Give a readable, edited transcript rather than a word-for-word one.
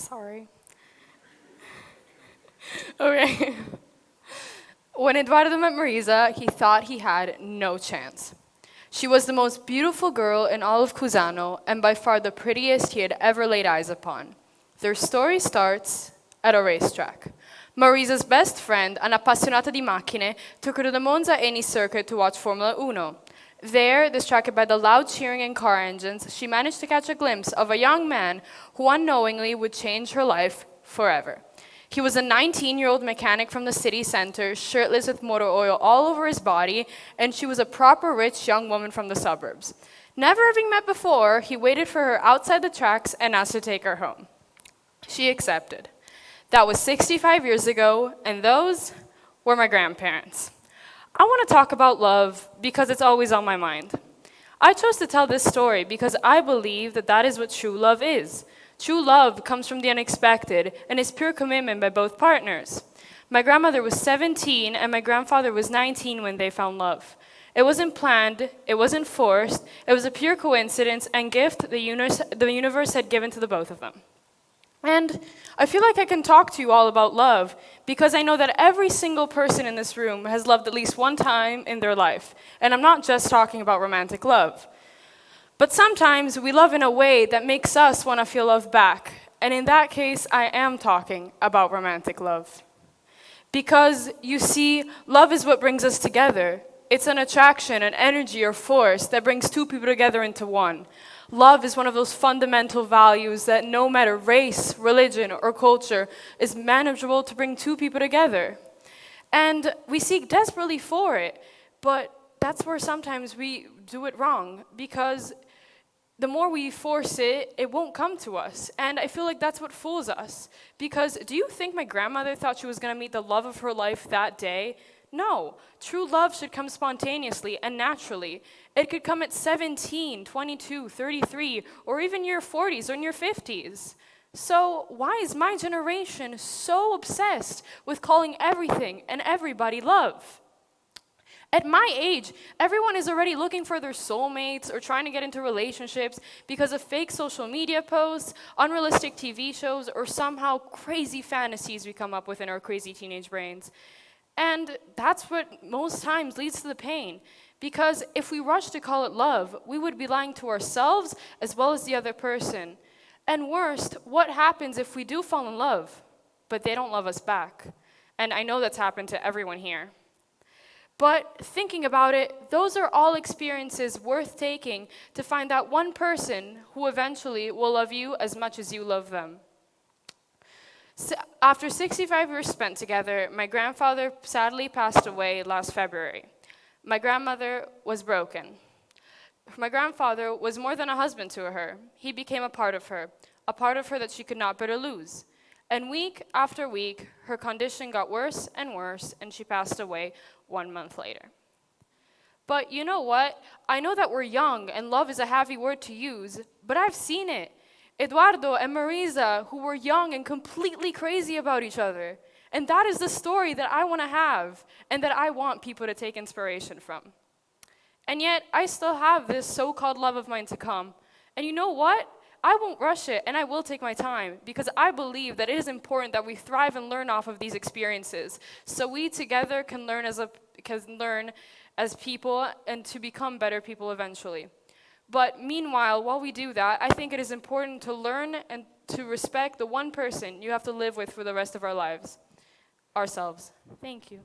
Sorry. Okay. When Eduardo met Marisa, he thought he had no chance. She was the most beautiful girl in all of Cusano and by far the prettiest he had ever laid eyes upon. Their story starts at a racetrack. Marisa's best friend, an appassionata di macchine, took her to the Monza Eni circuit to watch Formula Uno. There, distracted by the loud cheering and car engines, she managed to catch a glimpse of a young man who unknowingly would change her life forever. He was a 19-year-old mechanic from the city center, shirtless with motor oil all over his body, and she was a proper rich young woman from the suburbs. Never having met before, he waited for her outside the tracks and asked to take her home. She accepted. That was 65 years ago, and those were my grandparents. I want to talk about love because it's always on my mind. I chose to tell this story because I believe that that is what true love is. True love comes from the unexpected and is pure commitment by both partners. My grandmother was 17 and my grandfather was 19 when they found love. It wasn't planned, it wasn't forced, it was a pure coincidence and gift the universe had given to the both of them. And I feel like I can talk to you all about love because I know that every single person in this room has loved at least one time in their life. And I'm not just talking about romantic love. But sometimes we love in a way that makes us want to feel love back. And in that case, I am talking about romantic love. Because, you see, love is what brings us together. It's an attraction, an energy or force that brings two people together into one. Love is one of those fundamental values that no matter race, religion, or culture is manageable to bring two people together. And we seek desperately for it, but that's where sometimes we do it wrong because the more we force it, it won't come to us. And I feel like that's what fools us. Because do you think my grandmother thought she was going to meet the love of her life that day? No. True love should come spontaneously and naturally. It could come at 17, 22, 33, or even your 40s or in your 50s. So why is my generation so obsessed with calling everything and everybody love? At my age, everyone is already looking for their soulmates or trying to get into relationships because of fake social media posts, unrealistic TV shows, or somehow crazy fantasies we come up with in our crazy teenage brains. And that's what most times leads to the pain. Because if we rush to call it love, we would be lying to ourselves as well as the other person. And worst, what happens if we do fall in love, but they don't love us back? And I know that's happened to everyone here. But thinking about it, those are all experiences worth taking to find that one person who eventually will love you as much as you love them. So after 65 years spent together, my grandfather sadly passed away last February. My grandmother was broken. My grandfather was more than a husband to her. He became a part of her that she could not bear to lose. And week after week, her condition got worse, and she passed away 1 month later. But you know what? I know that we're young, and love is a heavy word to use, but I've seen it. Eduardo and Marisa, who were young and completely crazy about each other. And that is the story that I want to have, and that I want people to take inspiration from. And yet, I still have this so-called love of mine to come. And you know what? I won't rush it, and I will take my time, because I believe that it is important that we thrive and learn off of these experiences, so we together can learn as people and to become better people eventually. But meanwhile, while we do that, I think it is important to learn and to respect the one person you have to live with for the rest of our lives, ourselves. Thank you.